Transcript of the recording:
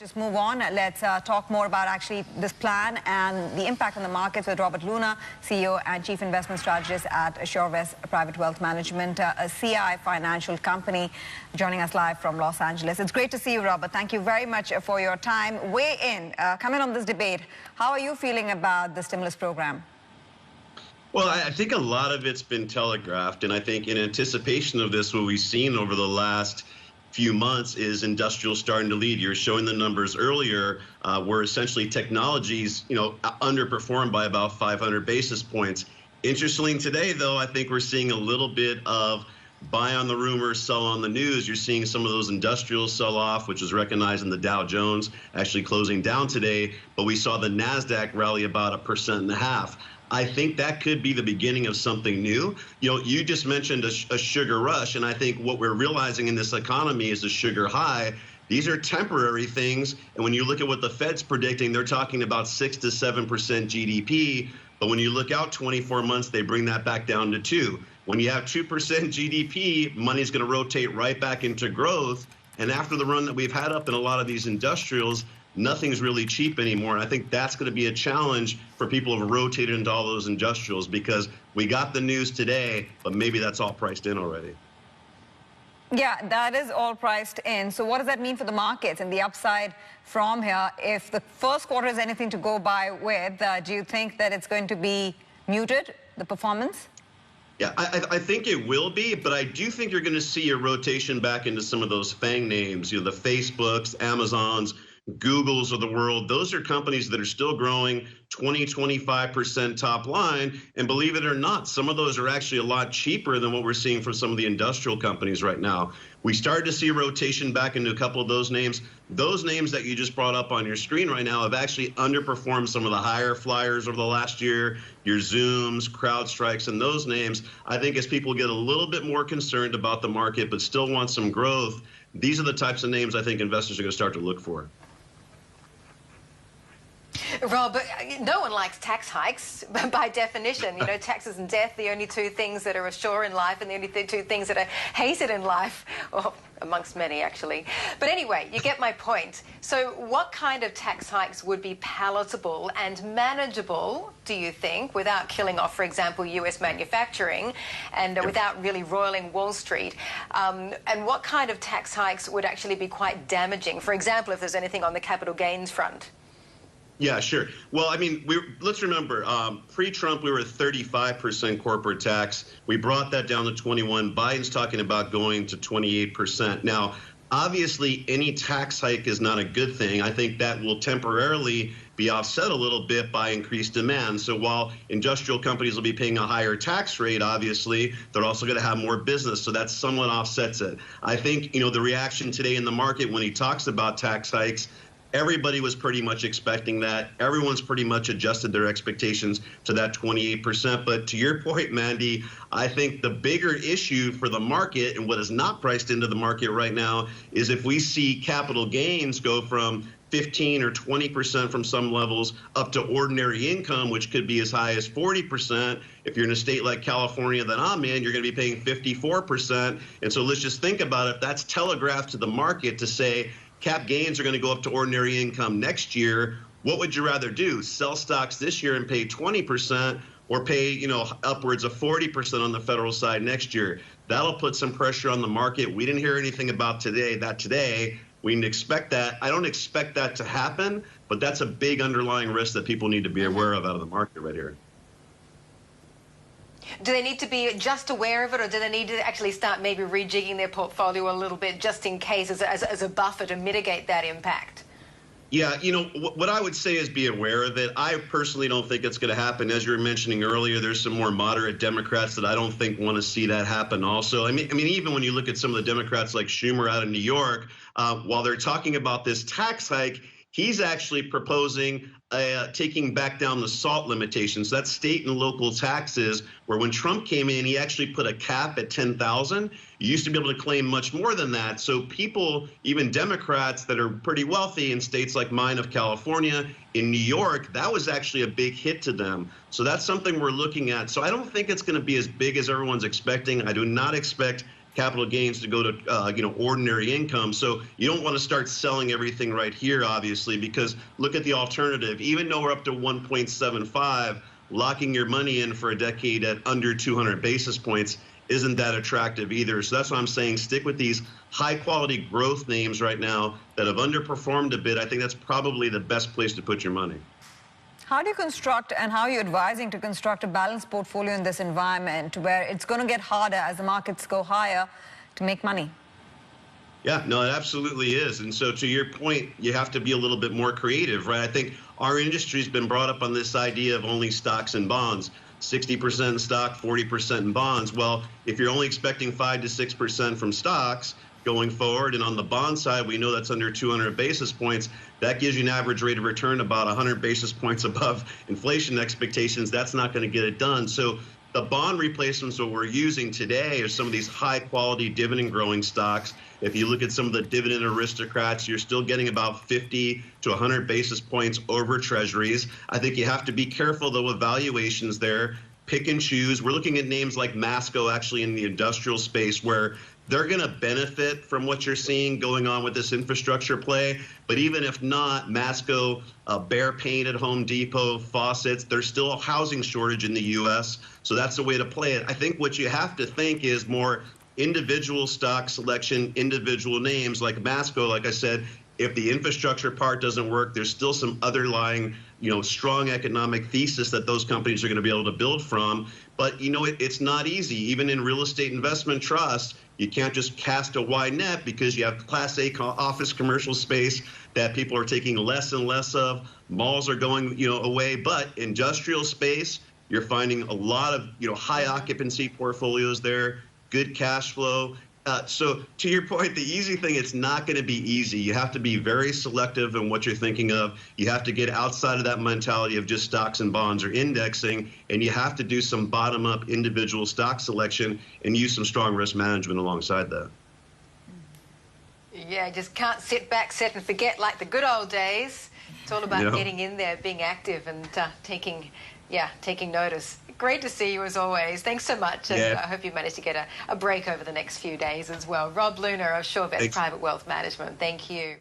Just move on. Let's talk more about actually this plan and the impact on the markets with Robert Luna, CEO and Chief Investment Strategist at AssureVest Private Wealth Management, a CI financial company, joining us live from Los Angeles. It's great to see you, Robert. Thank you very much for your time. Weigh in, come in on this debate. How are you feeling about the stimulus program? Well, I think a lot of it's been telegraphed, and I think in anticipation of this, what we've seen over the last few months is industrial starting to lead. You're showing the numbers earlier, where essentially technologies, underperformed by about 500 basis points. Interestingly, today, though, I think we're seeing a little bit of buy on the rumor, sell on the news. You're seeing some of those industrials sell off, which is recognized in the Dow Jones actually closing down today. But we saw the NASDAQ rally about 1.5%. I think that could be the beginning of something new. You just mentioned a sugar rush, and I think what we're realizing in this economy is a sugar high. These are temporary things, and when you look at what the Fed's predicting, they're talking about 6 to 7% GDP, but when you look out 24 months, they bring that back down to 2. When you have 2% GDP, money's going to rotate right back into growth, and after the run that we've had up in a lot of these industrials, nothing's really cheap anymore. And I think that's going to be a challenge for people who have rotated into all those industrials, because we got the news today, but maybe that's all priced in already. Yeah, that is all priced in. So what does that mean for the markets and the upside from here? If the first quarter is anything to go by with, do you think that it's going to be muted, the performance? Yeah, I think it will be, but I do think you're going to see a rotation back into some of those FANG names, the Facebooks, Amazons, Googles of the world. Those are companies that are still growing 20-25% top line. And believe it or not, some of those are actually a lot cheaper than what we're seeing from some of the industrial companies right now. We started to see a rotation back into a couple of those names. Those names that you just brought up on your screen right now have actually underperformed some of the higher flyers over the last year, your Zooms, CrowdStrikes, and those names. I think as people get a little bit more concerned about the market but still want some growth, these are the types of names I think investors are going to start to look for. Rob, no one likes tax hikes by definition. Taxes and death, the only two things that are assured in life and the only two things that are hated in life, well, amongst many, actually. But anyway, you get my point. So what kind of tax hikes would be palatable and manageable, do you think, without killing off, for example, U.S. manufacturing and without really roiling Wall Street? And what kind of tax hikes would actually be quite damaging? For example, if there's anything on the capital gains front. Yeah, sure. Well, I mean, let's remember, pre-Trump, we were at 35% corporate tax. We brought that down to 21. Biden's talking about going to 28%. Now, obviously, any tax hike is not a good thing. I think that will temporarily be offset a little bit by increased demand. So while industrial companies will be paying a higher tax rate, obviously, they're also going to have more business. So that somewhat offsets it. I think, the reaction today in the market when he talks about tax hikes, everybody was pretty much expecting that. Everyone's pretty much adjusted their expectations to that 28%. But to your point, Mandy, I think the bigger issue for the market and what is not priced into the market right now is if we see capital gains go from 15 or 20% from some levels up to ordinary income, which could be as high as 40%. If you're in a state like California that I'm in, you're going to be paying 54%. And so let's just think about it. That's telegraphed to the market to say, cap gains are going to go up to ordinary income next year. What would you rather do? Sell stocks this year and pay 20% or pay, upwards of 40% on the federal side next year? That'll put some pressure on the market. We didn't hear anything about today. We didn't expect that. I don't expect that to happen, but that's a big underlying risk that people need to be aware of out of the market right here. Do they need to be just aware of it, or do they need to actually start maybe rejigging their portfolio a little bit just in case as a buffer to mitigate that impact? Yeah, what I would say is be aware of it. I personally don't think it's going to happen. As you were mentioning earlier, there's some more moderate Democrats that I don't think want to see that happen also. I mean, even when you look at some of the Democrats like Schumer out of New York, while they're talking about this tax hike, he's actually proposing taking back down the SALT limitations. That's state and local taxes, where when Trump came in, he actually put a cap at 10,000. You used to be able to claim much more than that. So people, even Democrats that are pretty wealthy in states like mine of California, in New York, that was actually a big hit to them. So that's something we're looking at. So I don't think it's going to be as big as everyone's expecting. I do not expect capital gains to go to ordinary income. So you don't want to start selling everything right here, obviously, because look at the alternative. Even though we're up to 1.75, locking your money in for a decade at under 200 basis points isn't that attractive either. So that's why I'm saying stick with these high quality growth names right now that have underperformed a bit. I think that's probably the best place to put your money. How do you construct, and how are you advising to construct a balanced portfolio in this environment where it's going to get harder as the markets go higher to make money? Yeah, no, it absolutely is. And so to your point, you have to be a little bit more creative, right? I think our industry's been brought up on this idea of only stocks and bonds. 60% in stock, 40% in bonds. Well, if you're only expecting 5 to 6% from stocks going forward, and on the bond side, we know that's under 200 basis points, that gives you an average rate of return about 100 basis points above inflation expectations. That's not going to get it done. So the bond replacements that we're using today are some of these high quality dividend growing stocks. If you look at some of the dividend aristocrats, you're still getting about 50 to 100 basis points over treasuries. I think you have to be careful though with valuations there. Pick and choose. We're looking at names like Masco actually in the industrial space where they're going to benefit from what you're seeing going on with this infrastructure play. But even if not, Masco, Behr Paint at Home Depot, faucets, there's still a housing shortage in the U.S. So that's the way to play it. I think what you have to think is more individual stock selection, individual names like Masco. Like I said, if the infrastructure part doesn't work, there's still some underlying, strong economic thesis that those companies are going to be able to build from. But, it's not easy. Even in real estate investment trust, you can't just cast a wide net because you have Class A office commercial space that people are taking less and less of. Malls are going, away. But industrial space, you're finding a lot of, high occupancy portfolios there, good cash flow. So to your point, the easy thing, it's not going to be easy. You have to be very selective in what you're thinking of. You have to get outside of that mentality of just stocks and bonds or indexing, and you have to do some bottom-up individual stock selection and use some strong risk management alongside that. Yeah, just can't sit back, set and forget like the good old days. It's all about getting in there, being active and taking notice. Great to see you as always. Thanks so much. And I hope you manage to get a break over the next few days as well. Rob Luna of SureVest Private Wealth Management. Thank you.